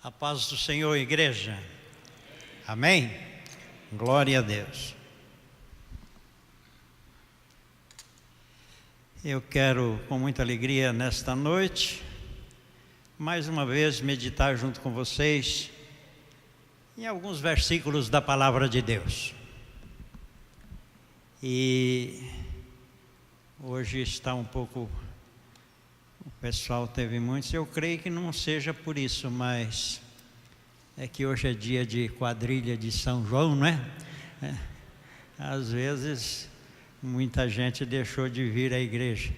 A paz do Senhor, igreja. Amém? Glória a Deus. Eu quero, com muita alegria, nesta noite, mais uma vez meditar junto com vocês em alguns versículos da Palavra de Deus. E hoje está um pouco... O pessoal teve muitos, eu creio que não seja por isso, mas é que hoje é dia de quadrilha de São João, não é? Às vezes, muita gente deixou de vir à igreja,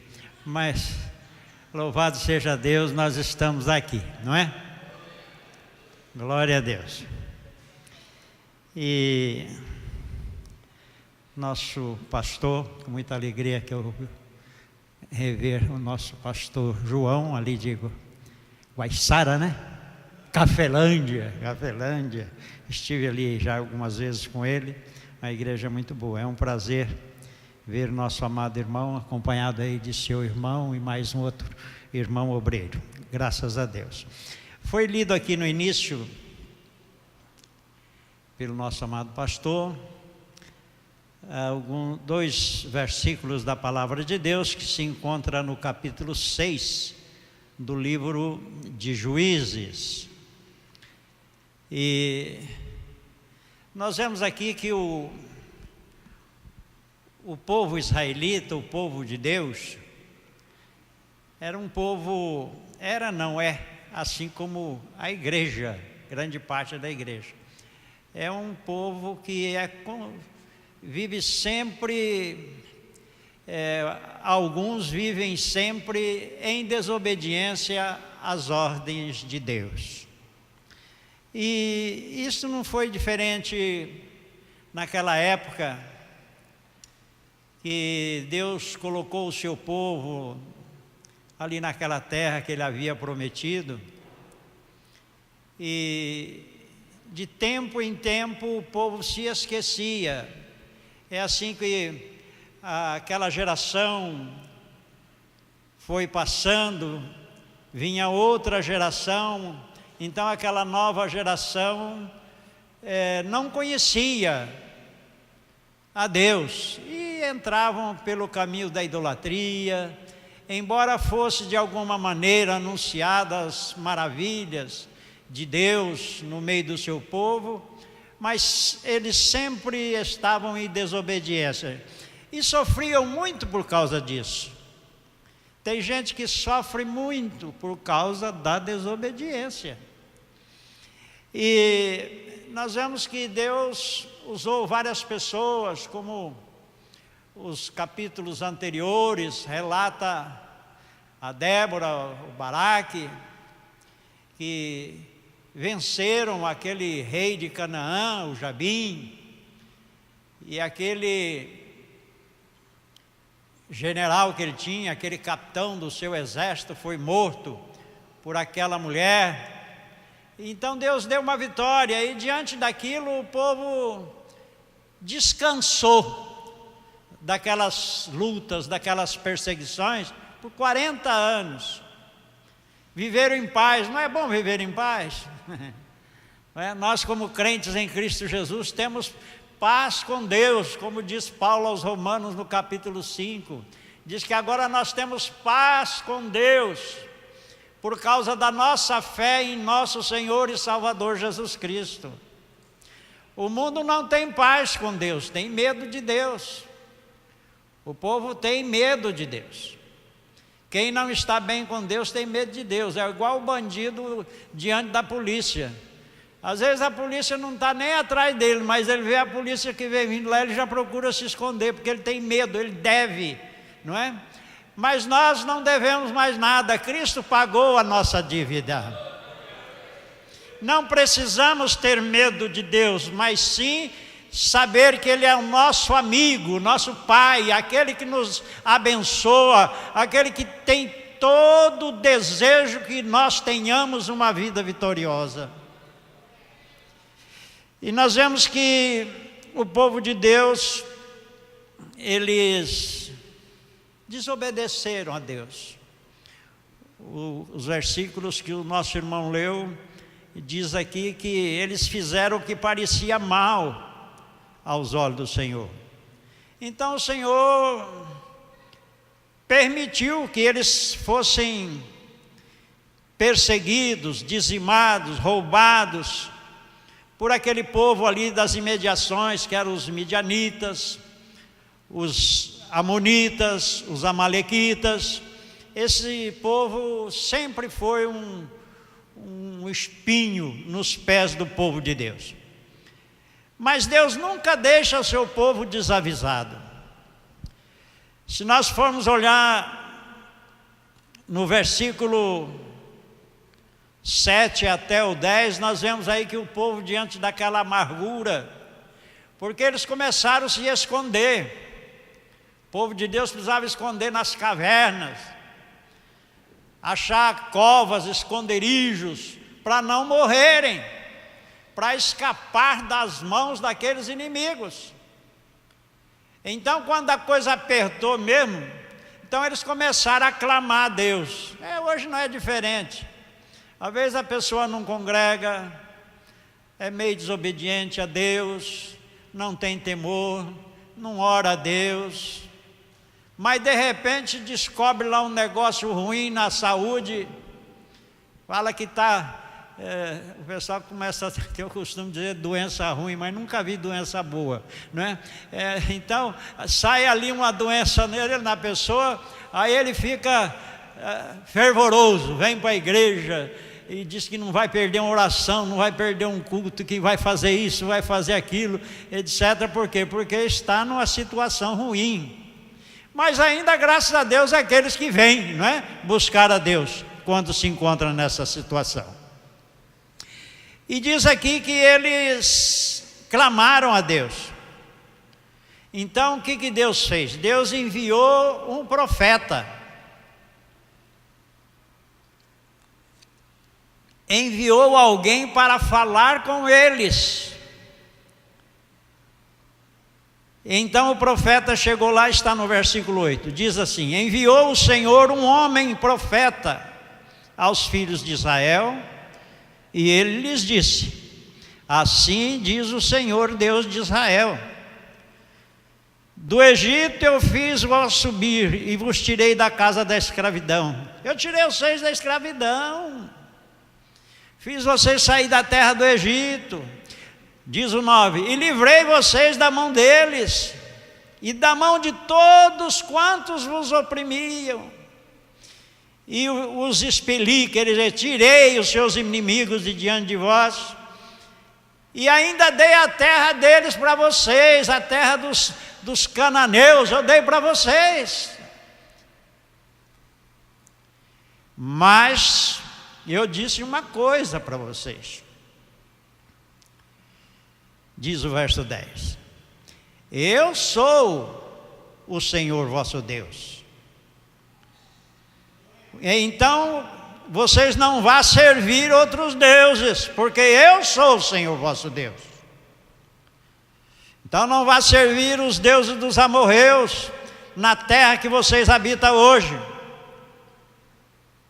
mas louvado seja Deus, nós estamos aqui, não é? Glória a Deus. E nosso pastor, com muita alegria que eu rever o nosso pastor João, ali de Guaiçara, né? Cafelândia. Estive ali já algumas vezes com ele, a igreja é muito boa. É um prazer ver nosso amado irmão, acompanhado aí de seu irmão e mais um outro irmão obreiro. Graças a Deus. Foi lido aqui no início, pelo nosso amado pastor, dois versículos da Palavra de Deus que se encontra no capítulo 6 do livro de Juízes. E nós vemos aqui que o povo israelita, o povo de Deus, era um povo, não é, assim como a igreja, grande parte da igreja. É um povo que vive sempre, alguns vivem sempre em desobediência às ordens de Deus. E isso não foi diferente naquela época que Deus colocou o seu povo ali naquela terra que Ele havia prometido. E de tempo em tempo o povo se esquecia. É assim que aquela geração foi passando, vinha outra geração, então aquela nova geração não conhecia a Deus e entravam pelo caminho da idolatria, embora fosse de alguma maneira anunciadas maravilhas de Deus no meio do seu povo, mas eles sempre estavam em desobediência e sofriam muito por causa disso. Tem gente que sofre muito por causa da desobediência. E nós vemos que Deus usou várias pessoas, como os capítulos anteriores relata a Débora, o Baraque, que venceram aquele rei de Canaã, o Jabim, e aquele general que ele tinha, aquele capitão do seu exército foi morto por aquela mulher. Então Deus deu uma vitória e diante daquilo o povo descansou daquelas lutas, daquelas perseguições por 40 anos. Viveram em paz. Não é bom viver em paz? Nós, como crentes em Cristo Jesus, temos paz com Deus, como diz Paulo aos Romanos no capítulo 5. Diz que agora nós temos paz com Deus por causa da nossa fé em nosso Senhor e Salvador Jesus Cristo. O mundo não tem paz com Deus, tem medo de Deus. O povo tem medo de Deus. Quem não está bem com Deus tem medo de Deus. É igual o bandido diante da polícia. Às vezes a polícia não está nem atrás dele, mas ele vê a polícia que vem vindo lá, ele já procura se esconder, porque ele tem medo, ele deve, não é? Mas nós não devemos mais nada, Cristo pagou a nossa dívida. Não precisamos ter medo de Deus, mas sim saber que Ele é o nosso amigo, nosso Pai, aquele que nos abençoa, aquele que tem todo o desejo que nós tenhamos uma vida vitoriosa. E nós vemos que o povo de Deus, eles desobedeceram a Deus. Os versículos que o nosso irmão leu, diz aqui que eles fizeram o que parecia mal aos olhos do Senhor. Então o Senhor permitiu que eles fossem perseguidos, dizimados, roubados por aquele povo ali das imediações, que eram os midianitas, os amonitas, os amalequitas. Esse povo sempre foi um espinho nos pés do povo de Deus. Mas Deus nunca deixa o seu povo desavisado. Se nós formos olhar no versículo 7 até o 10, nós vemos aí que o povo, diante daquela amargura, porque eles começaram a se esconder. O povo de Deus precisava esconder nas cavernas, achar covas, esconderijos, para não morrerem, para escapar das mãos daqueles inimigos. Então, quando a coisa apertou mesmo, então eles começaram a clamar a Deus. Hoje não é diferente. Às vezes a pessoa não congrega, é meio desobediente a Deus, não tem temor, não ora a Deus, mas de repente descobre lá um negócio ruim na saúde, fala que está... o pessoal começa a ter o costume de dizer doença ruim, mas nunca vi doença boa, não é? Então sai ali uma doença nele, na pessoa, aí ele fica fervoroso, vem para a igreja e diz que não vai perder uma oração, não vai perder um culto, que vai fazer isso, vai fazer aquilo, etc. Por quê? Porque está numa situação ruim. Mas ainda, graças a Deus, aqueles que vêm, não é? Buscar a Deus quando se encontram nessa situação. E diz aqui que eles clamaram a Deus. Então o que Deus fez? Deus enviou um profeta. Enviou alguém para falar com eles. Então o profeta chegou lá, está no versículo 8, diz assim: enviou o Senhor um homem profeta aos filhos de Israel, e ele lhes disse: assim diz o Senhor Deus de Israel: do Egito eu fiz-vos subir e vos tirei da casa da escravidão. Eu tirei vocês da escravidão, fiz vocês sair da terra do Egito. Diz o 9: e livrei vocês da mão deles e da mão de todos quantos vos oprimiam, e os expeli, quer dizer, tirei os seus inimigos de diante de vós, e ainda dei a terra deles para vocês, a terra dos cananeus, eu dei para vocês. Mas eu disse uma coisa para vocês, diz o verso 10: eu sou o Senhor vosso Deus. Então vocês não vão servir outros deuses, porque eu sou o Senhor vosso Deus. Então não vá servir os deuses dos amorreus na terra que vocês habitam hoje.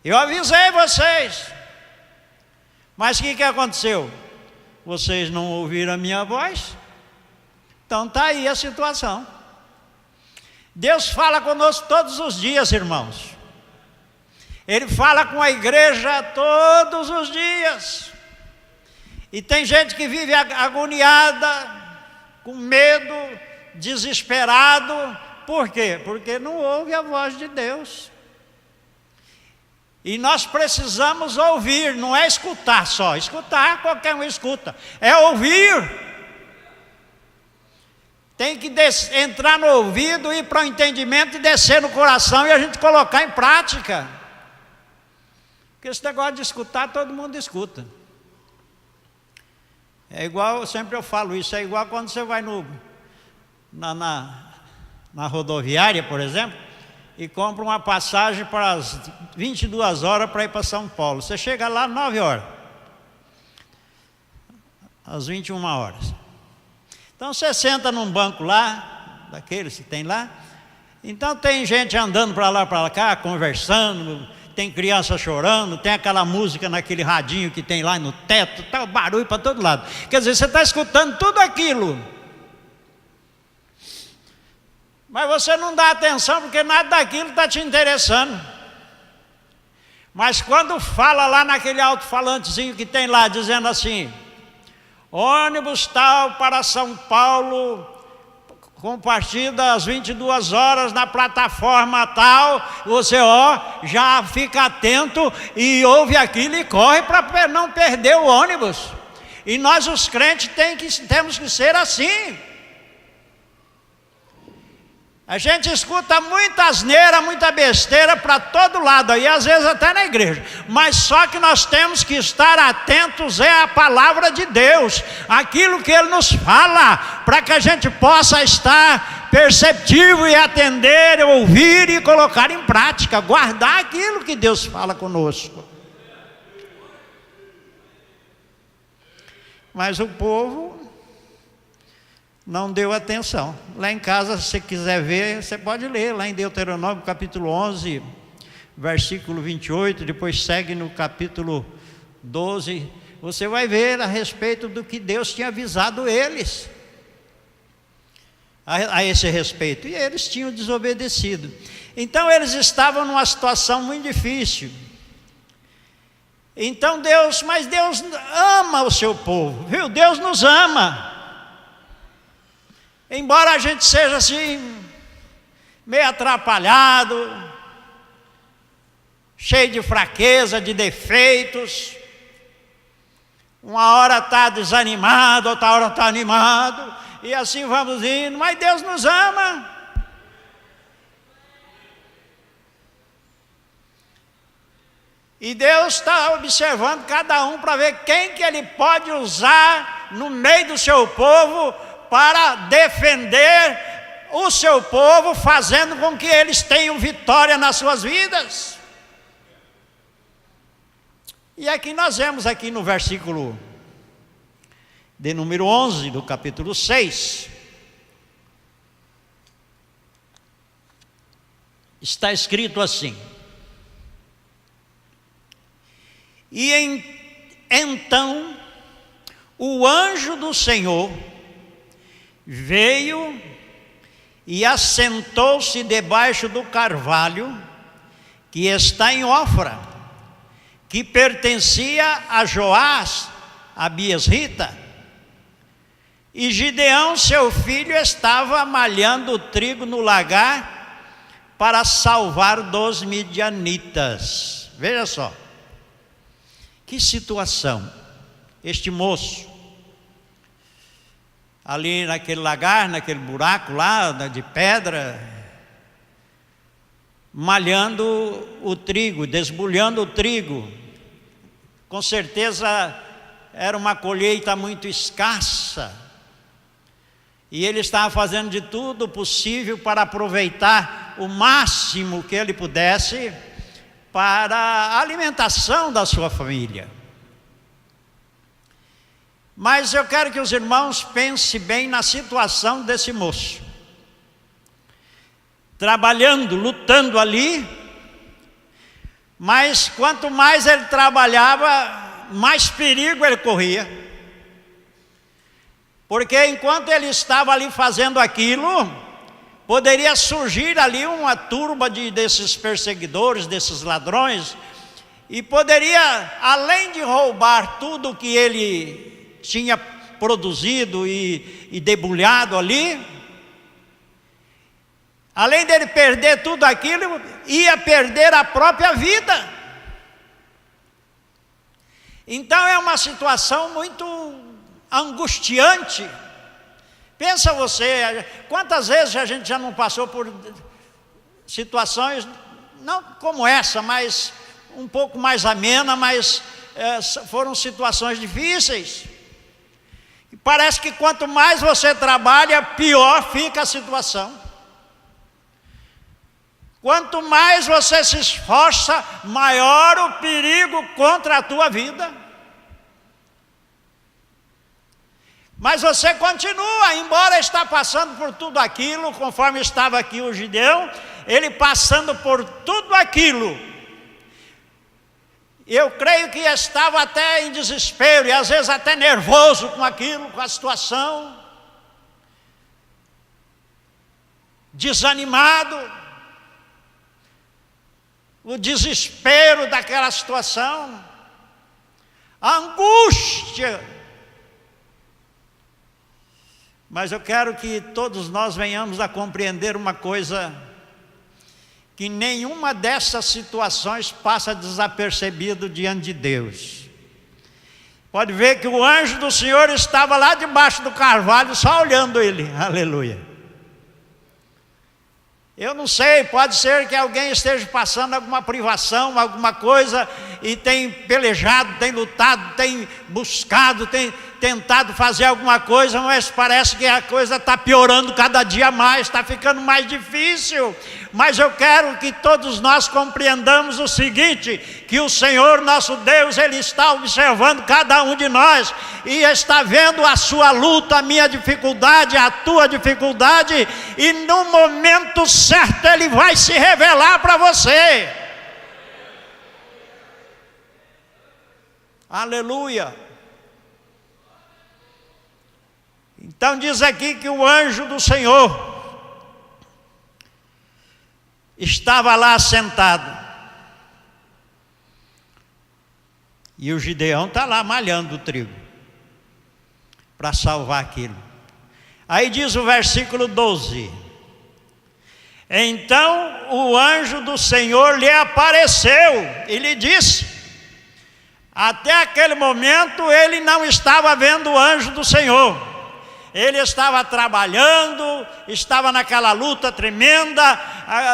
Eu avisei vocês, mas o que aconteceu? Vocês não ouviram a minha voz? Então está aí a situação. Deus fala conosco todos os dias, irmãos. Ele fala com a igreja todos os dias. E tem gente que vive agoniada, com medo, desesperado. Por quê? Porque não ouve a voz de Deus. E nós precisamos ouvir, não é escutar só. Escutar, qualquer um escuta. É ouvir. Tem que entrar no ouvido, ir para o entendimento e descer no coração e a gente colocar em prática. Porque esse negócio de escutar, todo mundo escuta. É igual, sempre eu falo isso, é igual quando você vai na rodoviária, por exemplo, e compra uma passagem para as 22 horas para ir para São Paulo. Você chega lá às 9 horas, às 21 horas. Então você senta num banco lá, daqueles que tem lá. Então tem gente andando para lá para cá, conversando, tem criança chorando, tem aquela música naquele radinho que tem lá no teto, tá o barulho para todo lado. Quer dizer, você está escutando tudo aquilo, mas você não dá atenção porque nada daquilo está te interessando. Mas quando fala lá naquele alto-falantezinho que tem lá, dizendo assim: ônibus tal para São Paulo, com partida às 22 horas na plataforma tal, você já fica atento e ouve aquilo e corre para não perder o ônibus. E nós os crentes temos que ser assim. A gente escuta muita asneira, muita besteira para todo lado, e às vezes até na igreja. Mas só que nós temos que estar atentos à palavra de Deus, aquilo que Ele nos fala, para que a gente possa estar perceptivo e atender, ouvir e colocar em prática, guardar aquilo que Deus fala conosco. Mas o povo não deu atenção. Lá em casa, se você quiser ver, você pode ler lá em Deuteronômio capítulo 11, versículo 28, depois segue no capítulo 12, você vai ver a respeito do que Deus tinha avisado eles a esse respeito, e eles tinham desobedecido. Então eles estavam numa situação muito difícil. Então mas Deus ama o seu povo, viu? Deus nos ama. Embora a gente seja assim, meio atrapalhado, cheio de fraqueza, de defeitos, uma hora está desanimado, outra hora está animado, e assim vamos indo, mas Deus nos ama. E Deus está observando cada um para ver quem que Ele pode usar no meio do seu povo para defender o seu povo, fazendo com que eles tenham vitória nas suas vidas. E aqui nós vemos aqui no versículo de número 11 do capítulo 6, está escrito assim: então o anjo do Senhor veio e assentou-se debaixo do carvalho que está em Ofra, que pertencia a Joás, a Biesrita. E Gideão, seu filho, estava malhando o trigo no lagar para salvar dos midianitas. Veja só, que situação. Este moço, ali naquele lagar, naquele buraco lá de pedra, malhando o trigo, desbulhando o trigo. Com certeza era uma colheita muito escassa, e ele estava fazendo de tudo possível para aproveitar o máximo que ele pudesse para a alimentação da sua família. Mas eu quero que os irmãos pensem bem na situação desse moço, trabalhando, lutando ali, mas quanto mais ele trabalhava, mais perigo ele corria, porque enquanto ele estava ali fazendo aquilo, poderia surgir ali uma turba desses perseguidores, desses ladrões, e poderia, além de roubar tudo que ele tinha produzido e debulhado ali, além dele perder tudo aquilo, ia perder a própria vida. Então é uma situação muito angustiante. Pensa você, quantas vezes a gente já não passou por situações, não como essa, mas um pouco mais amena, mas foram situações difíceis. E parece que quanto mais você trabalha, pior fica a situação. Quanto mais você se esforça, maior o perigo contra a tua vida. Mas você continua, embora está passando por tudo aquilo, conforme estava aqui o Gideão, ele passando por tudo aquilo, Eu creio que estava até em desespero e às vezes até nervoso com aquilo, com a situação, desanimado, o desespero daquela situação, a angústia. Mas eu quero que todos nós venhamos a compreender uma coisa, que nenhuma dessas situações passa desapercebido diante de Deus. Pode ver que o anjo do Senhor estava lá debaixo do carvalho, só olhando ele, aleluia. Eu não sei, pode ser que alguém esteja passando alguma privação, alguma coisa, e tem pelejado, tem lutado, tem buscado, tem tentado fazer alguma coisa, mas parece que a coisa está piorando cada dia mais, está ficando mais difícil. Mas eu quero que todos nós compreendamos o seguinte, que o Senhor nosso Deus, Ele está observando cada um de nós, e está vendo a sua luta, a minha dificuldade, a tua dificuldade, e no momento certo Ele vai se revelar para você. Aleluia. Então diz aqui que o anjo do Senhor estava lá sentado, e o Gideão está lá malhando o trigo para salvar aquilo. Aí diz o versículo 12: então o anjo do Senhor lhe apareceu e lhe disse. Até aquele momento ele não estava vendo o anjo do Senhor. Ele estava trabalhando, estava naquela luta tremenda,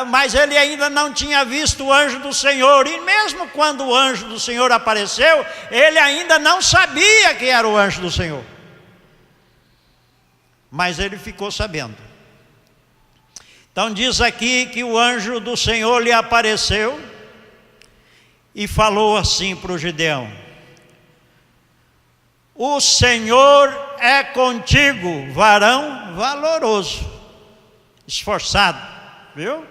mas ele ainda não tinha visto o anjo do Senhor. E mesmo quando o anjo do Senhor apareceu, ele ainda não sabia que era o anjo do Senhor. Mas ele ficou sabendo. Então diz aqui que o anjo do Senhor lhe apareceu e falou assim para o Gideão: o Senhor é contigo, varão valoroso, esforçado, viu?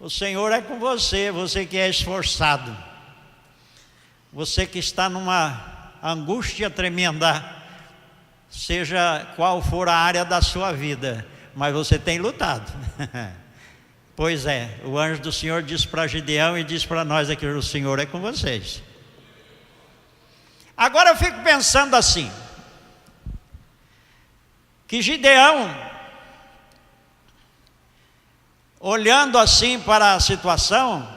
O Senhor é com você, você que é esforçado, você que está numa angústia tremenda, seja qual for a área da sua vida, mas você tem lutado. Pois é, o anjo do Senhor disse para Gideão e disse para nós aqui: o Senhor é com vocês. Agora eu fico pensando assim, que Gideão, olhando assim para a situação,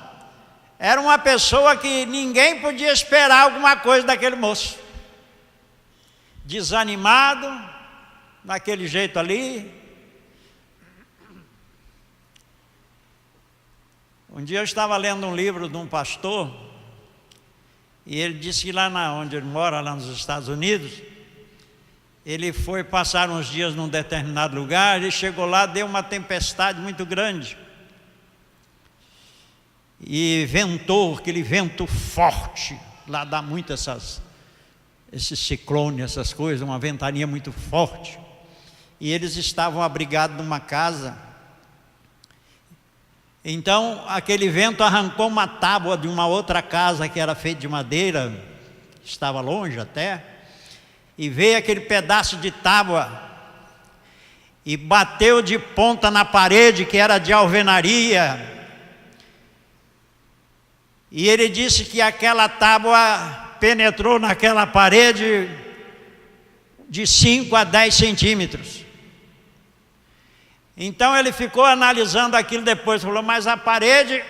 era uma pessoa que ninguém podia esperar alguma coisa daquele moço, desanimado, daquele jeito ali. Um dia eu estava lendo um livro de um pastor, e ele disse que lá onde ele mora, lá nos Estados Unidos, ele foi passar uns dias num determinado lugar, ele chegou lá, deu uma tempestade muito grande, e ventou, aquele vento forte, lá dá muito esses ciclones, essas coisas, uma ventania muito forte, e eles estavam abrigados numa casa. Então aquele vento arrancou uma tábua de uma outra casa que era feita de madeira, estava longe até, e veio aquele pedaço de tábua e bateu de ponta na parede, que era de alvenaria, e ele disse que aquela tábua penetrou naquela parede de 5 a 10 centímetros. Então ele ficou analisando aquilo depois, falou: mas a parede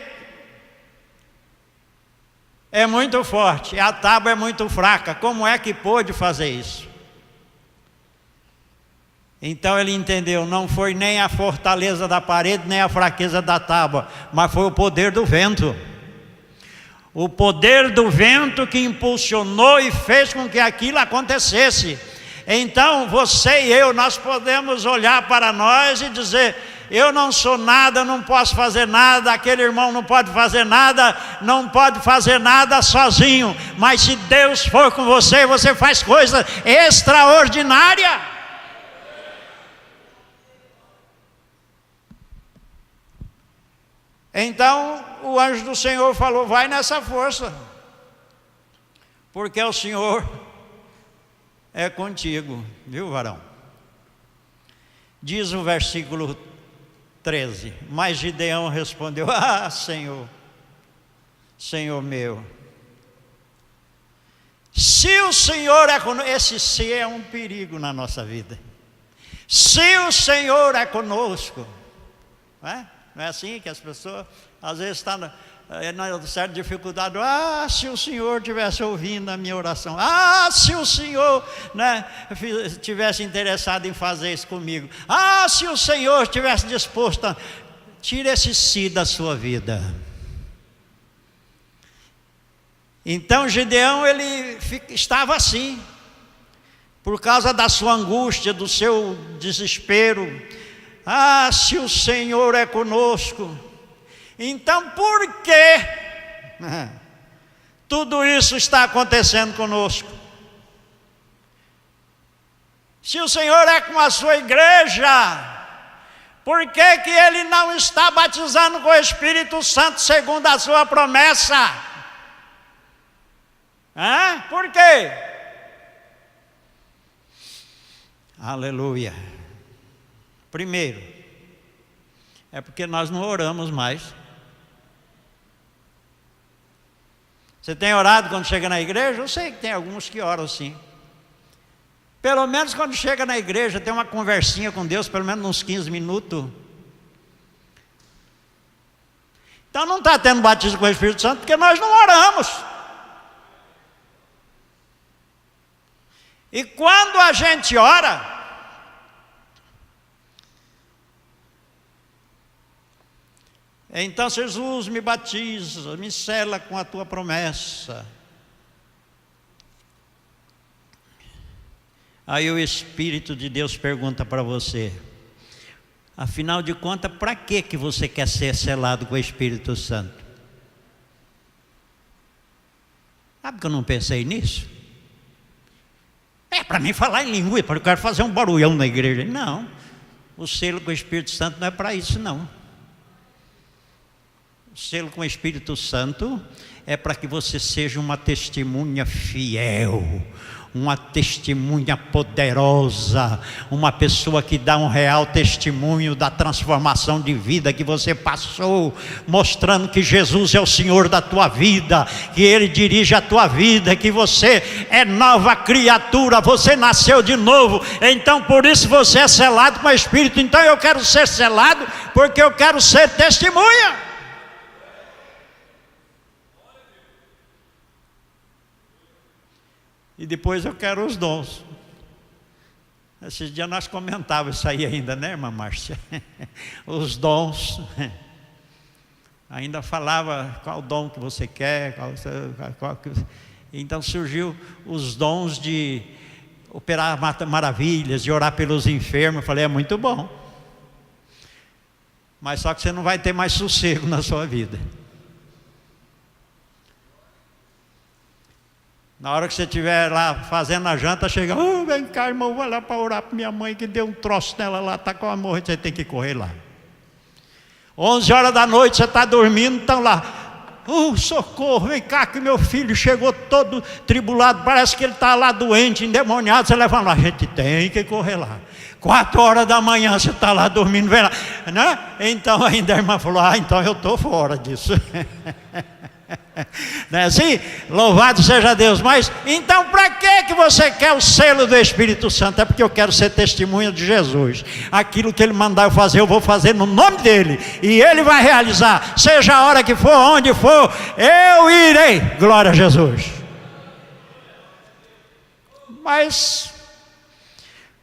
é muito forte, a tábua é muito fraca, como é que pôde fazer isso? Então ele entendeu, não foi nem a fortaleza da parede, nem a fraqueza da tábua, mas foi o poder do vento. O poder do vento que impulsionou e fez com que aquilo acontecesse. Então você e eu, nós podemos olhar para nós e dizer: eu não sou nada, não posso fazer nada, aquele irmão não pode fazer nada, não pode fazer nada sozinho. Mas se Deus for com você, você faz coisa extraordinária. Então o anjo do Senhor falou: vai nessa força, porque o Senhor é contigo, viu, varão? Diz o versículo 13: mas Gideão respondeu: ah, Senhor, Senhor meu, se o Senhor é conosco, esse se é um perigo na nossa vida. Se o Senhor é conosco, não é assim que as pessoas às vezes estão na certa dificuldade. Ah, se o Senhor estivesse ouvindo a minha oração. Ah, se o Senhor, estivesse interessado em fazer isso comigo. Ah, se o Senhor estivesse disposto a... Tira esse si da sua vida. Então Gideão, ele estava assim, por causa da sua angústia, do seu desespero. Ah, se o Senhor é conosco, então por que tudo isso está acontecendo conosco? Se o Senhor é com a sua igreja, por que que Ele não está batizando com o Espírito Santo segundo a sua promessa? Por quê? Aleluia. Primeiro, é porque nós não oramos mais. Você tem orado quando chega na igreja? Eu sei que tem alguns que oram sim. Pelo menos quando chega na igreja, tem uma conversinha com Deus, pelo menos uns 15 minutos. Então não está tendo batismo com o Espírito Santo porque nós não oramos. E quando a gente ora, então Jesus, me batiza, me sela com a tua promessa. Aí o Espírito de Deus pergunta para você: afinal de contas, para que você quer ser selado com o Espírito Santo? Sabe que eu não pensei nisso? É para mim falar em língua, porque eu quero fazer um barulhão na igreja. Não, o selo com o Espírito Santo não é para isso não. O selo com o Espírito Santo é para que você seja uma testemunha fiel, uma testemunha poderosa, uma pessoa que dá um real testemunho da transformação de vida que você passou, mostrando que Jesus é o Senhor da tua vida, que Ele dirige a tua vida, que você é nova criatura, você nasceu de novo. Então por isso você é selado com o Espírito. Então eu quero ser selado porque eu quero ser testemunha. E depois eu quero os dons. Esses dias nós comentávamos isso aí ainda, né, irmã Márcia? Os dons. Ainda falava qual dom que você quer. Então surgiu os dons de operar maravilhas, de orar pelos enfermos. Eu falei, é muito bom. Mas só que você não vai ter mais sossego na sua vida. Na hora que você estiver lá fazendo a janta, chega, vem cá, irmão, vai lá para orar para minha mãe que deu um troço nela lá, está com a morte, você tem que correr lá. 11 horas da noite, você está dormindo, estão lá, socorro, vem cá que meu filho chegou todo tribulado, parece que ele está lá doente, endemoniado. Você leva lá, a gente tem que correr lá. 4 horas da manhã você está lá dormindo, vem lá, né? Então ainda a irmã falou, então eu estou fora disso. Não é assim? Louvado seja Deus. Mas então para que você quer o selo do Espírito Santo? É porque eu quero ser testemunha de Jesus. Aquilo que Ele mandar eu fazer, eu vou fazer no nome dEle, e Ele vai realizar, seja a hora que for, onde for, eu irei. Glória a Jesus. Mas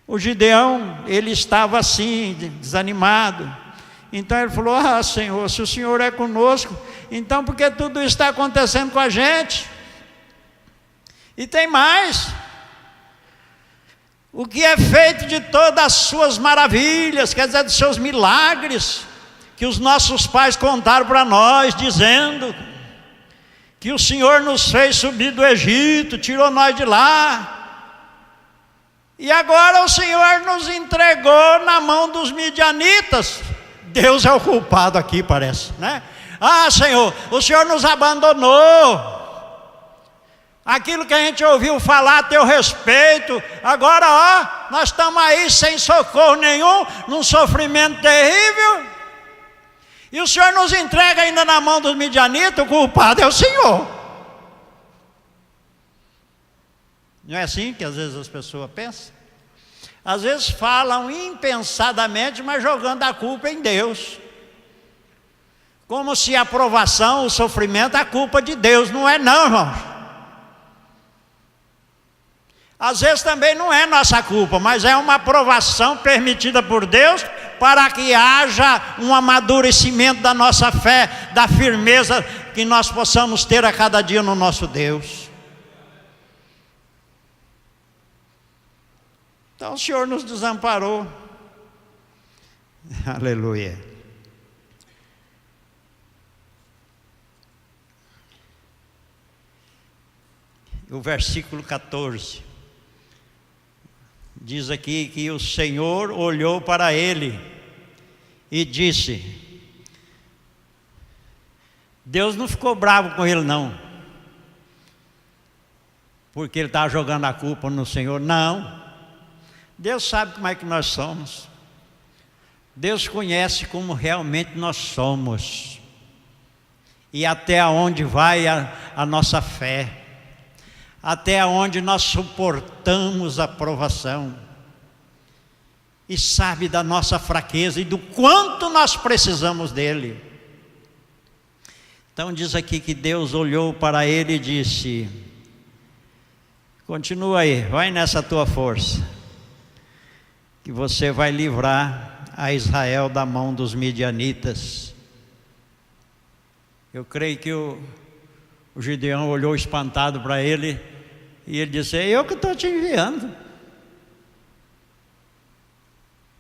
o Gideão, ele estava assim, desanimado. Então ele falou, Senhor, se o Senhor é conosco, então por que tudo isso está acontecendo com a gente? E tem mais, o que é feito de todas as suas maravilhas, quer dizer, dos seus milagres, que os nossos pais contaram para nós, dizendo que o Senhor nos fez subir do Egito, tirou nós de lá, e agora o Senhor nos entregou na mão dos midianitas. Deus é o culpado aqui, parece, né? Senhor, o Senhor nos abandonou. aquilo que a gente ouviu falar a teu respeito, agora ó, nós estamos aí sem socorro nenhum, num sofrimento terrível, e o Senhor nos entrega ainda na mão dos midianitas, o culpado é o Senhor. Não é assim que às vezes as pessoas pensam? Às vezes falam impensadamente, mas jogando a culpa em Deus. Como se a provação, o sofrimento, é culpa de Deus. Não é não, irmãos. Às vezes também não é nossa culpa, mas é uma provação permitida por Deus para que haja um amadurecimento da nossa fé, da firmeza que nós possamos ter a cada dia no nosso Deus. Então o Senhor nos desamparou. Aleluia. O versículo 14 diz aqui que o Senhor olhou para ele e disse, Deus não ficou bravo com ele não, porque ele estava jogando a culpa no Senhor, não. Deus sabe como é que nós somos. Deus conhece como realmente nós somos e até onde vai a nossa fé, até onde nós suportamos a provação, e sabe da nossa fraqueza e do quanto nós precisamos dele. Então diz aqui que Deus olhou para ele e disse, continua aí, vai nessa tua força, que você vai livrar a Israel da mão dos midianitas. Eu creio que o Gideão olhou espantado para ele, e ele disse, é eu que estou te enviando.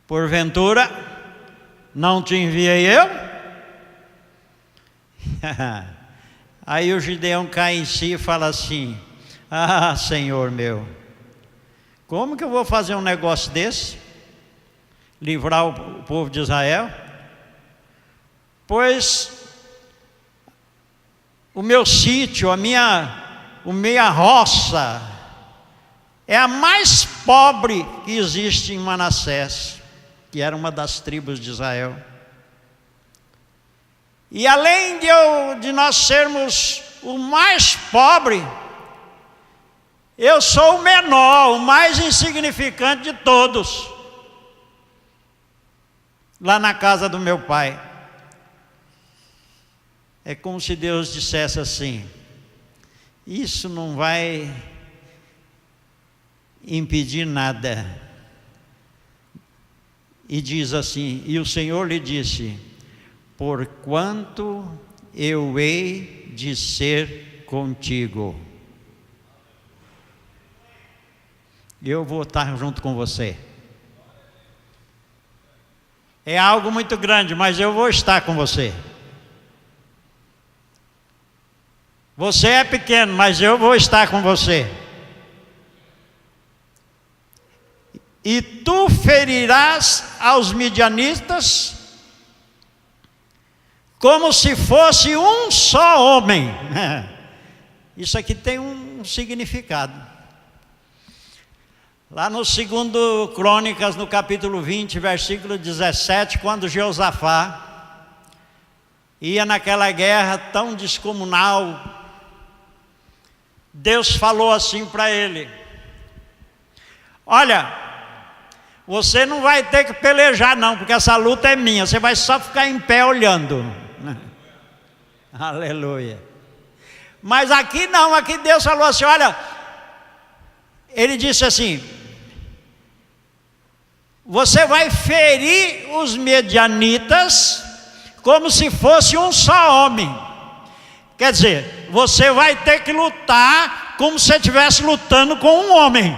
Porventura, não te enviei eu? Aí o Gideão cai em si e fala assim, ah, Senhor meu, como que eu vou fazer um negócio desse? Livrar o povo de Israel? Pois o meu sítio, a minha roça é a mais pobre que existe em Manassés, que era uma das tribos de Israel. E além de nós sermos o mais pobre, eu sou o menor, o mais insignificante de todos, lá na casa do meu pai. É como se Deus dissesse assim, isso não vai impedir nada. E diz assim, e o Senhor lhe disse, porquanto eu hei de ser contigo. Eu vou estar junto com você. É algo muito grande, mas eu vou estar com você. Você é pequeno, mas eu vou estar com você. E tu ferirás aos midianitas como se fosse um só homem. Isso aqui tem um significado. Lá no 2 Crônicas, no capítulo 20, versículo 17, quando Jeosafá ia naquela guerra tão descomunal, Deus falou assim para ele, olha, você não vai ter que pelejar não, porque essa luta é minha, você vai só ficar em pé olhando. Aleluia. Mas aqui não, aqui Deus falou assim, olha, ele disse assim, você vai ferir os midianitas como se fosse um só homem. Quer dizer, você vai ter que lutar como se você estivesse lutando com um homem.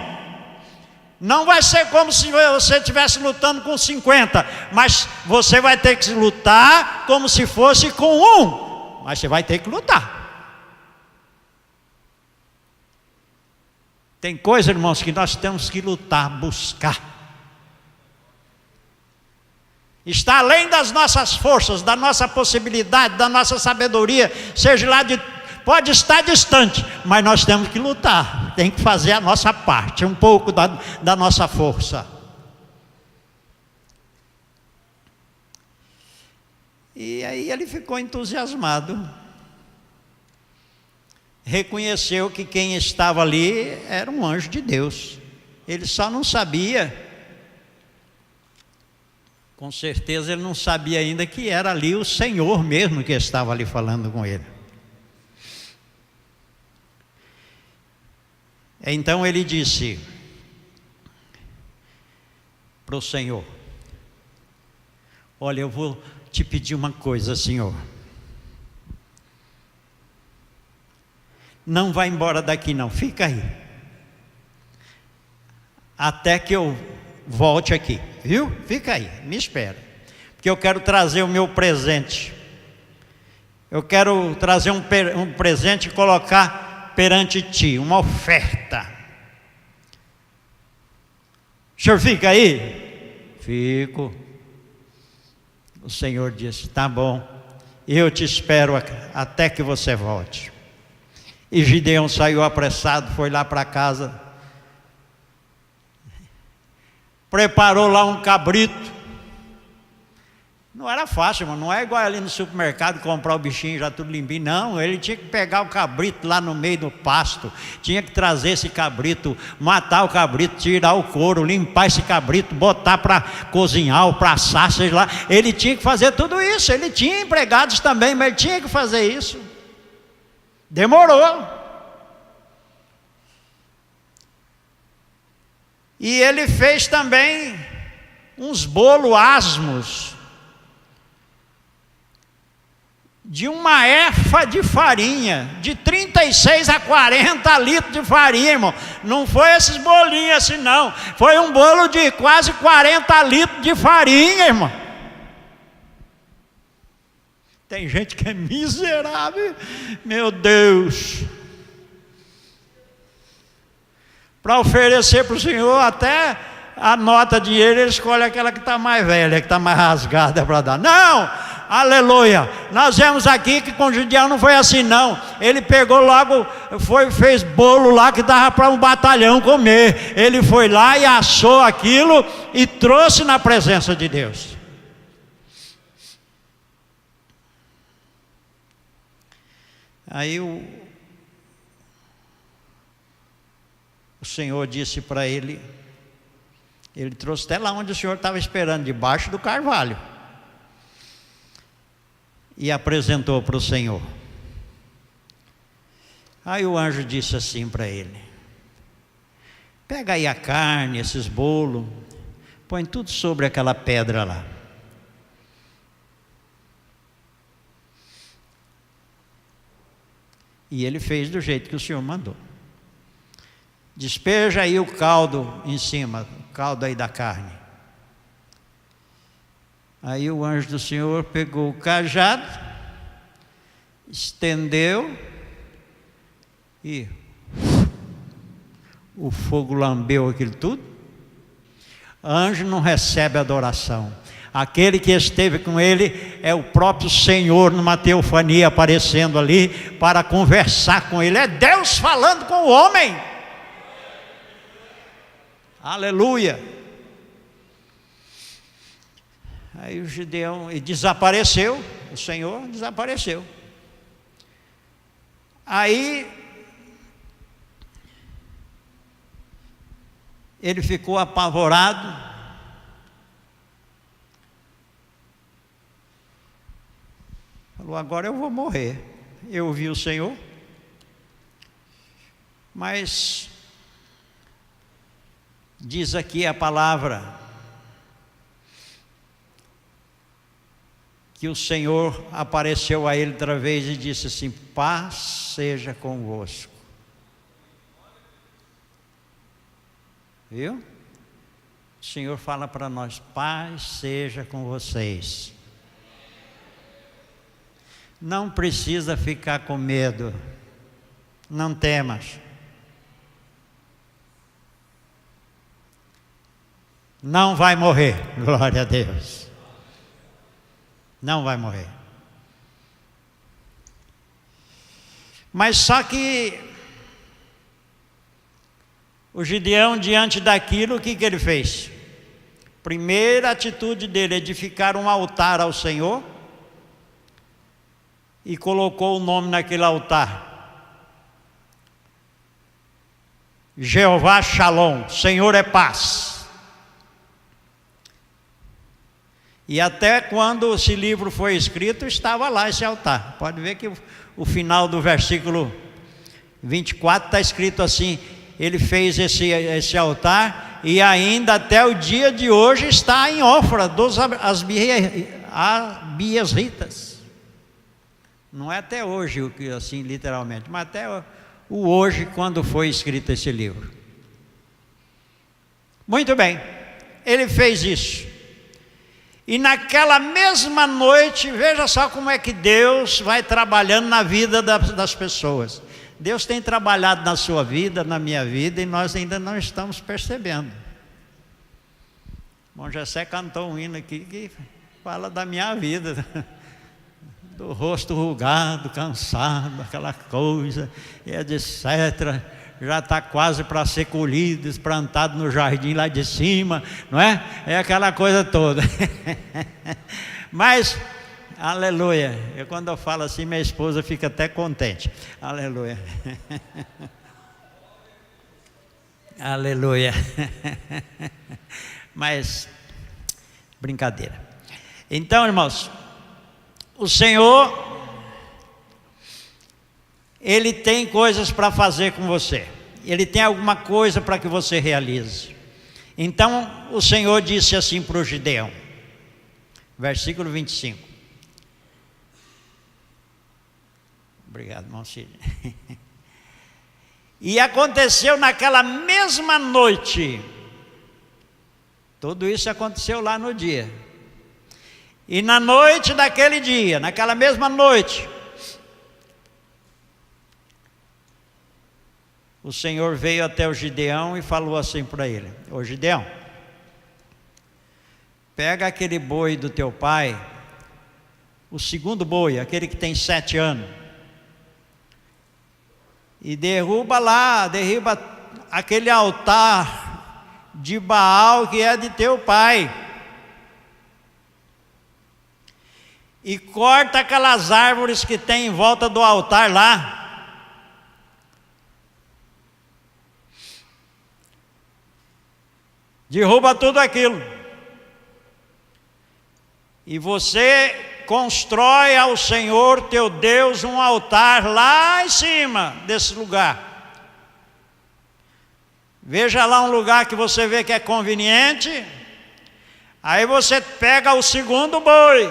Não vai ser como se você estivesse lutando com 50, mas você vai ter que lutar como se fosse com um. Mas você vai ter que lutar. Tem coisa, irmãos, que nós temos que lutar, buscar. Está além das nossas forças, da nossa possibilidade, da nossa sabedoria, seja lá de pode estar distante, mas nós temos que lutar, tem que fazer a nossa parte, um pouco da nossa força. E aí ele ficou entusiasmado, reconheceu que quem estava ali era um anjo de Deus, ele só não sabia, com certeza ele não sabia ainda que era ali o Senhor mesmo que estava ali falando com ele. Então ele disse para o Senhor: olha, eu vou te pedir uma coisa, Senhor. Não vai embora daqui não, fica aí. Até que eu volte aqui, viu? Fica aí, me espera. Porque eu quero trazer o meu presente. Eu quero trazer um presente e colocar perante ti, uma oferta. O senhor fica aí? Fico. O Senhor disse: tá bom, eu te espero até que você volte. E Gideão saiu apressado, foi lá para casa, preparou lá um cabrito. Não era fácil, mas não é igual ali no supermercado comprar o bichinho já tudo limpinho, não. Ele tinha que pegar o cabrito lá no meio do pasto, tinha que trazer esse cabrito, matar o cabrito, tirar o couro, limpar esse cabrito, botar para cozinhar ou para assar, seja lá. Ele tinha que fazer tudo isso. Ele tinha empregados também, mas ele tinha que fazer isso. Demorou. E ele fez também uns bolos asmos, de uma efa de farinha, de 36 a 40 litros de farinha, irmão. Não foi esses bolinhos assim não, foi um bolo de quase 40 litros de farinha, irmão. Tem gente que é miserável, meu Deus. Para oferecer para o Senhor, até a nota de dinheiro ele escolhe aquela que está mais velha, que está mais rasgada para dar. Não! Aleluia! Nós vemos aqui que com o Gideão não foi assim não. Ele pegou logo, fez bolo lá que dava para um batalhão comer. Ele foi lá e assou aquilo e trouxe na presença de Deus. Aí o Senhor disse para ele, ele trouxe até lá onde o Senhor estava esperando, debaixo do carvalho, e apresentou para o Senhor. Aí o anjo disse assim para ele: pega aí a carne, esses bolos, põe tudo sobre aquela pedra lá. E ele fez do jeito que o Senhor mandou. Despeja aí o caldo em cima, o caldo aí da carne. Aí o anjo do Senhor pegou o cajado, estendeu e o fogo lambeu aquilo tudo. Anjo não recebe adoração. Aquele que esteve com ele é o próprio Senhor numa teofania aparecendo ali para conversar com ele. É Deus falando com o homem. Aleluia. Aí o Gideão desapareceu, o Senhor desapareceu. Aí ele ficou apavorado. Falou: agora eu vou morrer. Eu vi o Senhor, mas diz aqui a palavra que o Senhor apareceu a ele outra vez e disse assim: paz seja convosco. Viu? O Senhor fala para nós: paz seja com vocês. Não precisa ficar com medo, não temas. Não vai morrer, glória a Deus. Não vai morrer. Mas só que o Gideão, diante daquilo, o que ele fez? Primeira atitude dele, edificar um altar ao Senhor, e colocou o nome naquele altar: Jeová Shalom, Senhor é paz. E até quando esse livro foi escrito, estava lá esse altar. Pode ver que o final do versículo 24 está escrito assim: ele fez esse altar, e ainda até o dia de hoje está em Ofra dos abiesritas. Não é até hoje, assim literalmente, mas até o hoje, quando foi escrito esse livro. Muito bem, ele fez isso. E naquela mesma noite, veja só como é que Deus vai trabalhando na vida das pessoas. Deus tem trabalhado na sua vida, na minha vida, e nós ainda não estamos percebendo. O irmão Jessé cantou um hino aqui que fala da minha vida, do rosto rugado, cansado, aquela coisa, e etc. Já está quase para ser colhido, plantado no jardim lá de cima, não é? É aquela coisa toda. Mas, aleluia, quando eu falo assim, minha esposa fica até contente. Aleluia. Aleluia. Mas, brincadeira. Então, irmãos, o Senhor, Ele tem coisas para fazer com você. Ele tem alguma coisa para que você realize. Então, o Senhor disse assim para o Gideão, versículo 25. Obrigado, irmão Cid. E aconteceu naquela mesma noite. Tudo isso aconteceu lá no dia. E na noite daquele dia, naquela mesma noite, o Senhor veio até o Gideão e falou assim para ele: ô Gideão, pega aquele boi do teu pai, o segundo boi, aquele que tem 7 anos, e derruba aquele altar de Baal que é de teu pai, e corta aquelas árvores que tem em volta do altar lá, derruba tudo aquilo, e você constrói ao Senhor teu Deus um altar lá em cima desse lugar. Veja lá um lugar que você vê que é conveniente. Aí você pega o segundo boi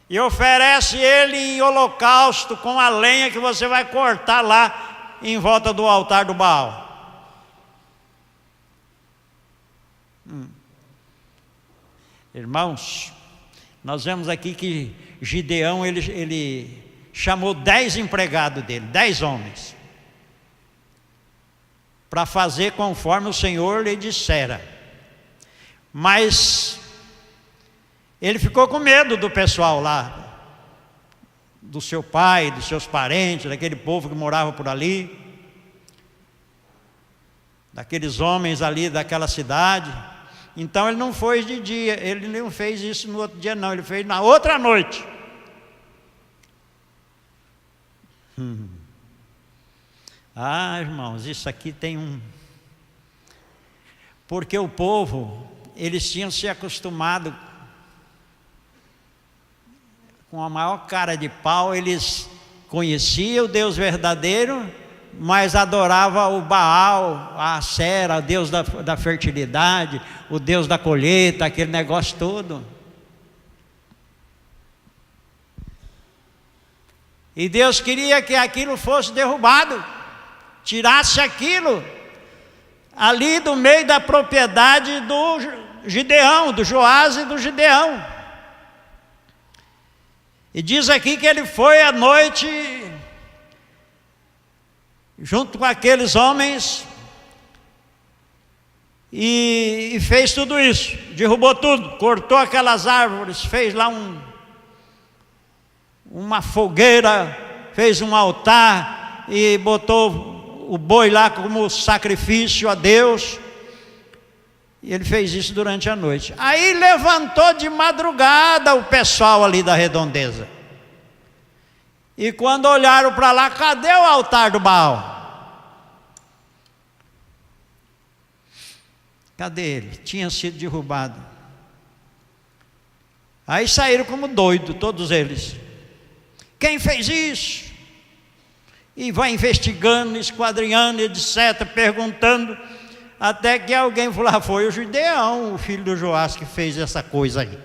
e oferece ele em holocausto com a lenha que você vai cortar lá em volta do altar do Baal. Irmãos, nós vemos aqui que Gideão, ele chamou 10 empregados dele, 10 homens, para fazer conforme o Senhor lhe dissera. Mas ele ficou com medo do pessoal lá, do seu pai, dos seus parentes, daquele povo que morava por ali, daqueles homens ali daquela cidade. Então ele não foi de dia, ele não fez isso no outro dia não, ele fez na outra noite. Ah, irmãos, isso aqui tem um... Porque o povo, eles tinham se acostumado com a maior cara de pau, eles conheciam o Deus verdadeiro, mas adorava o Baal, a Acera, o Deus da fertilidade, o Deus da colheita, aquele negócio todo. E Deus queria que aquilo fosse derrubado, tirasse aquilo ali do meio da propriedade do Gideão, do Joás e do Gideão. E diz aqui que ele foi à noite, junto com aqueles homens, e fez tudo isso, derrubou tudo, cortou aquelas árvores, fez lá uma fogueira, fez um altar e botou o boi lá como sacrifício a Deus. E ele fez isso durante a noite. Aí levantou de madrugada o pessoal ali da redondeza. E quando olharam para lá, cadê o altar do Baal? Cadê ele? Tinha sido derrubado. Aí saíram como doidos, todos eles. Quem fez isso? E vai investigando, esquadrinhando, etc., perguntando, até que alguém falou: ah, foi o Gideão, o filho do Joás, que fez essa coisa aí.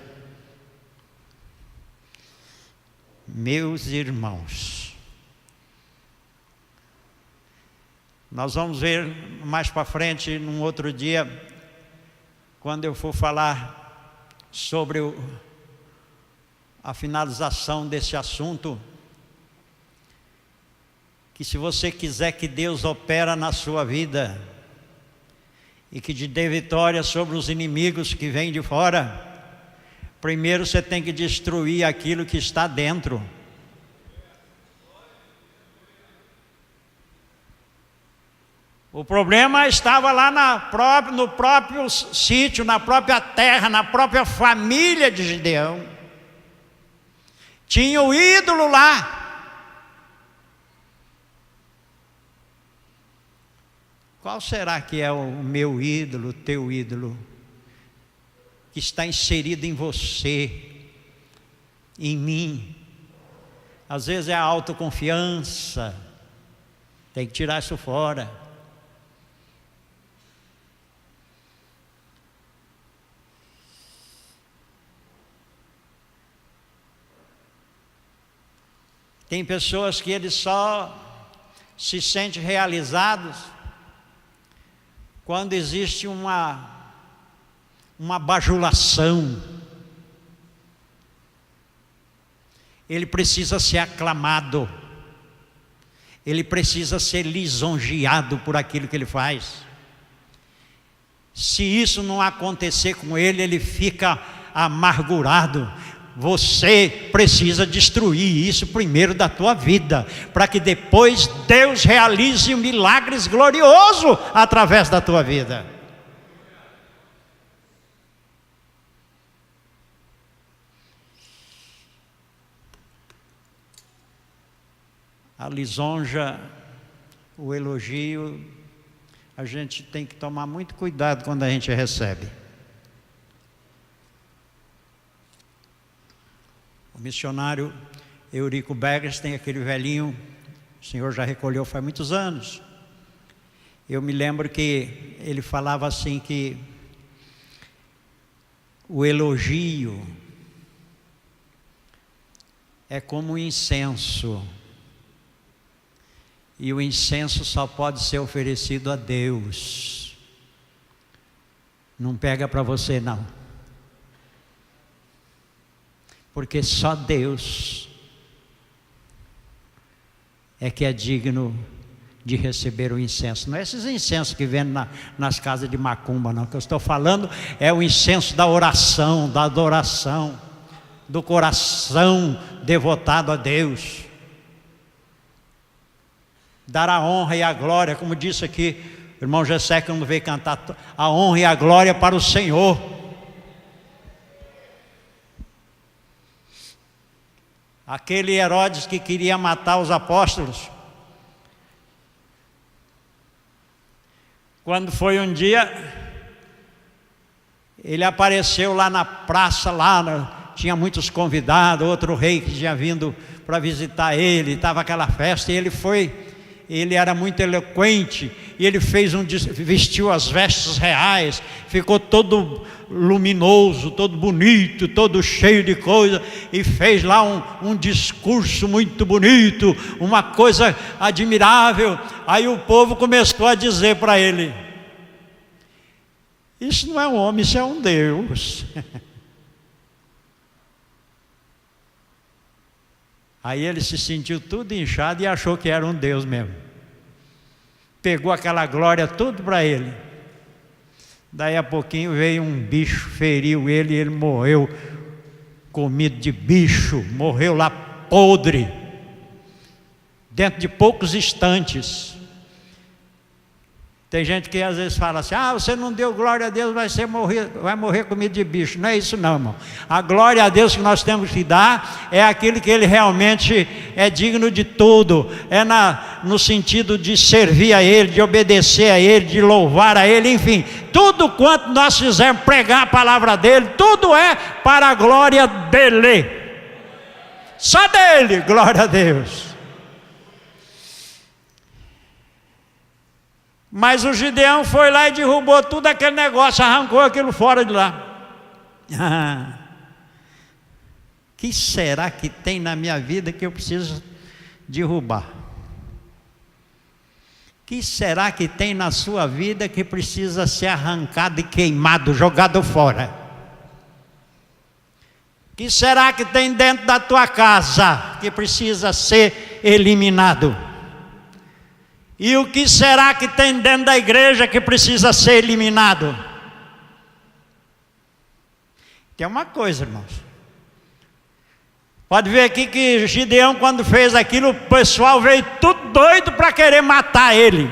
Meus irmãos, nós vamos ver mais para frente, num outro dia, quando eu for falar sobre a finalização desse assunto, que se você quiser que Deus opera na sua vida e que te dê vitória sobre os inimigos que vêm de fora, primeiro você tem que destruir aquilo que está dentro. O problema estava lá no próprio sítio, na própria terra, na própria família de Gideão. Tinha o ídolo lá. Qual será que é o meu ídolo, o teu ídolo, que está inserido em você, em mim? Às vezes é a autoconfiança, tem que tirar isso fora. Tem pessoas que eles só se sentem realizados quando existe uma bajulação. Ele precisa ser aclamado, ele precisa ser lisonjeado por aquilo que ele faz. Se isso não acontecer com ele, ele fica amargurado. Você precisa destruir isso primeiro da tua vida, para que depois Deus realize milagres gloriosos através da tua vida. A lisonja, o elogio, a gente tem que tomar muito cuidado quando a gente recebe. O missionário Eurico Berges tem aquele velhinho, o senhor já recolheu faz muitos anos. Eu me lembro que ele falava assim que o elogio é como um incenso. E o incenso só pode ser oferecido a Deus. Não pega para você não. Porque só Deus é que é digno de receber o incenso. Não é esses incensos que vêm nas casas de macumba, não. O que eu estou falando é o incenso da oração, da adoração, do coração devotado a Deus. Dar a honra e a glória, como disse aqui o irmão Gessé, quando veio cantar, a honra e a glória para o Senhor. Aquele Herodes que queria matar os apóstolos, quando foi um dia, ele apareceu lá na praça, tinha muitos convidados, outro rei que tinha vindo para visitar ele, estava aquela festa, e ele era muito eloquente, e ele vestiu as vestes reais, ficou todo luminoso, todo bonito, todo cheio de coisa, e fez lá um discurso muito bonito, uma coisa admirável. Aí o povo começou a dizer para ele: isso não é um homem, isso é um Deus. Aí ele se sentiu tudo inchado e achou que era um Deus mesmo. Pegou aquela glória tudo para ele. Daí a pouquinho veio um bicho, feriu ele e ele morreu comido de bicho, morreu lá podre. dentro de poucos instantes. Tem gente que às vezes fala assim: ah, você não deu glória a Deus, vai morrer comido de bicho. Não é isso não, irmão. A glória a Deus que nós temos que dar é aquilo que Ele realmente é digno de tudo. É no sentido de servir a Ele, de obedecer a Ele, de louvar a Ele, enfim. Tudo quanto nós fizermos, pregar a palavra dEle, tudo é para a glória dEle. Só dEle, glória a Deus. Mas o Gideão foi lá e derrubou tudo aquele negócio, arrancou aquilo fora de lá. Que será que tem na minha vida que eu preciso derrubar? Que será que tem na sua vida que precisa ser arrancado e queimado, jogado fora? Que será que tem dentro da tua casa que precisa ser eliminado? E o que será que tem dentro da igreja que precisa ser eliminado? Tem uma coisa, irmãos. Pode ver aqui que Gideão, quando fez aquilo, o pessoal veio tudo doido para querer matar ele.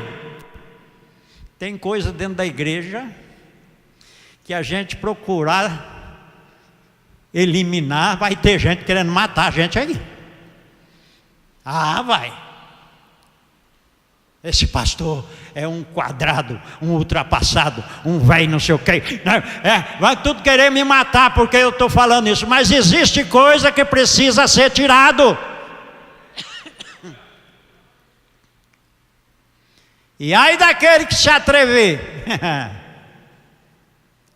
Tem coisa dentro da igreja que a gente procurar eliminar, vai ter gente querendo matar a gente aí. Ah, vai. Esse pastor é um quadrado, um ultrapassado, um velho não sei o quê. Vai tudo querer me matar porque eu estou falando isso. Mas existe coisa que precisa ser tirado. E aí daquele que se atrever,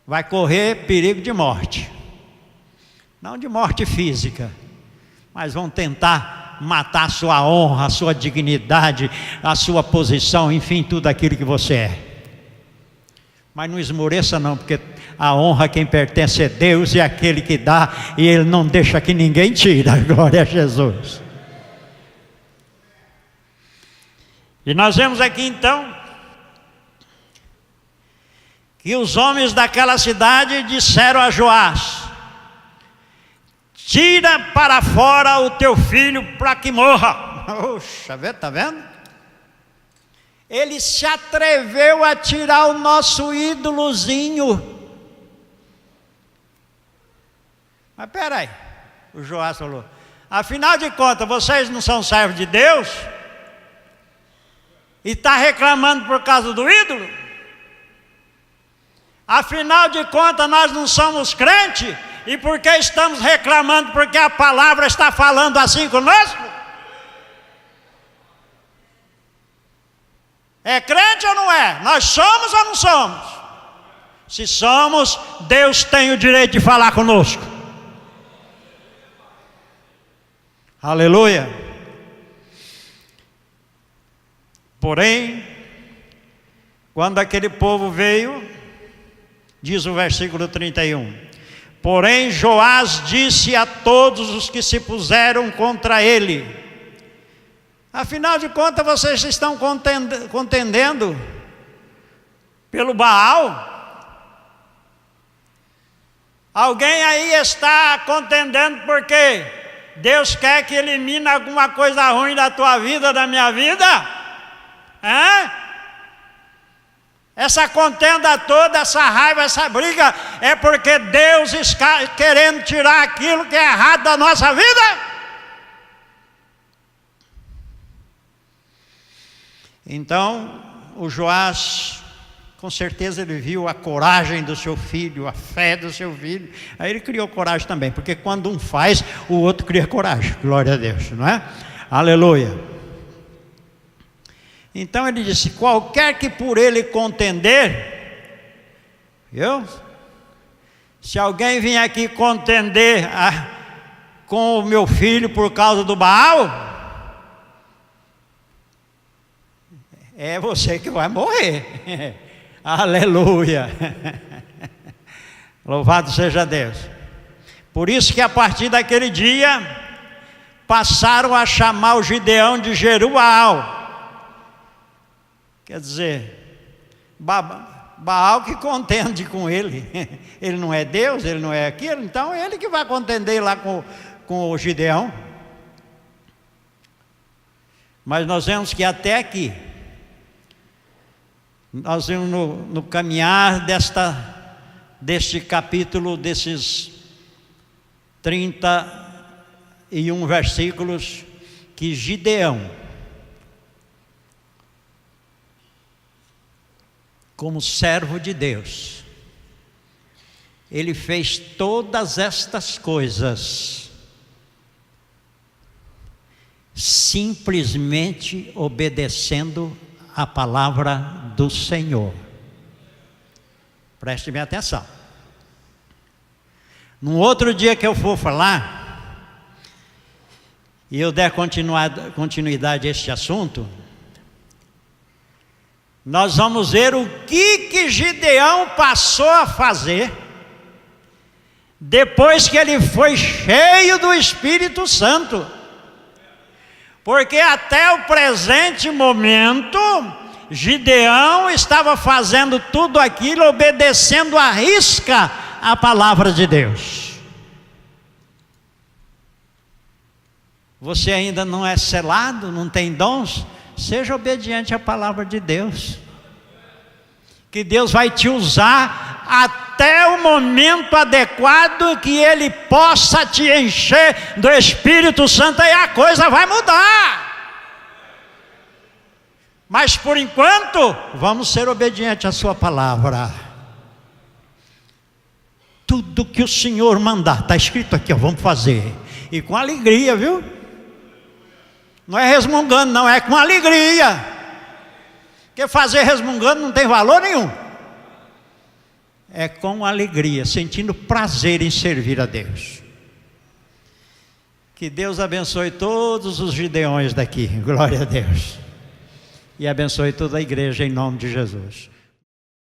vai correr perigo de morte. Não de morte física, mas vão tentar matar a sua honra, a sua dignidade, a sua posição, enfim, tudo aquilo que você é. Mas não esmoreça não, porque a honra quem pertence é Deus e é aquele que dá, e Ele não deixa que ninguém tira. Glória a Jesus. E nós vemos aqui então que os homens daquela cidade disseram a Joás: tira para fora o teu filho para que morra. Oxa, está vendo? Ele se atreveu a tirar o nosso ídolozinho. Mas peraí, o Joás falou: afinal de contas, vocês não são servos de Deus? E está reclamando por causa do ídolo? Afinal de contas, nós não somos crentes? E por que estamos reclamando? Porque a palavra está falando assim conosco? É crente ou não é? Nós somos ou não somos? Se somos, Deus tem o direito de falar conosco. Aleluia. Porém, quando aquele povo veio, diz o versículo 31, porém Joás disse a todos os que se puseram contra ele: afinal de contas vocês estão contendendo pelo Baal? Alguém aí está contendendo porque Deus quer que elimine alguma coisa ruim da tua vida, da minha vida? Essa contenda toda, essa raiva, essa briga, é porque Deus está querendo tirar aquilo que é errado da nossa vida? Então, o Joás, com certeza ele viu a coragem do seu filho, a fé do seu filho, aí ele criou coragem também, porque quando um faz, o outro cria coragem, glória a Deus, não é? Aleluia. Então ele disse: qualquer que por ele contender, viu? Se alguém vir aqui contender com o meu filho por causa do Baal, é você que vai morrer. Aleluia. Louvado seja Deus. Por isso que a partir daquele dia passaram a chamar o Gideão de Jerubaal. Quer dizer, Baal que contende com ele. Ele não é Deus, ele não é aquilo, então é ele que vai contender lá com o Gideão. Mas nós vemos que até aqui, nós vemos no caminhar deste capítulo, desses 31 versículos, que Gideão, como servo de Deus, ele fez todas estas coisas simplesmente obedecendo a palavra do Senhor. Preste bem atenção. Num outro dia que eu for falar, e eu der continuidade a este assunto, nós vamos ver o que Gideão passou a fazer depois que ele foi cheio do Espírito Santo. Porque até o presente momento, Gideão estava fazendo tudo aquilo, obedecendo à risca a palavra de Deus. Você ainda não é selado, não tem dons? Seja obediente à palavra de Deus, que Deus vai te usar até o momento adequado que Ele possa te encher do Espírito Santo, e a coisa vai mudar. Mas por enquanto, vamos ser obedientes à sua palavra. Tudo que o Senhor mandar, está escrito aqui, ó, vamos fazer, e com alegria, viu? Não é resmungando, não, é com alegria. Porque fazer resmungando não tem valor nenhum. É com alegria, sentindo prazer em servir a Deus. Que Deus abençoe todos os Gideões daqui, glória a Deus. E abençoe toda a igreja em nome de Jesus.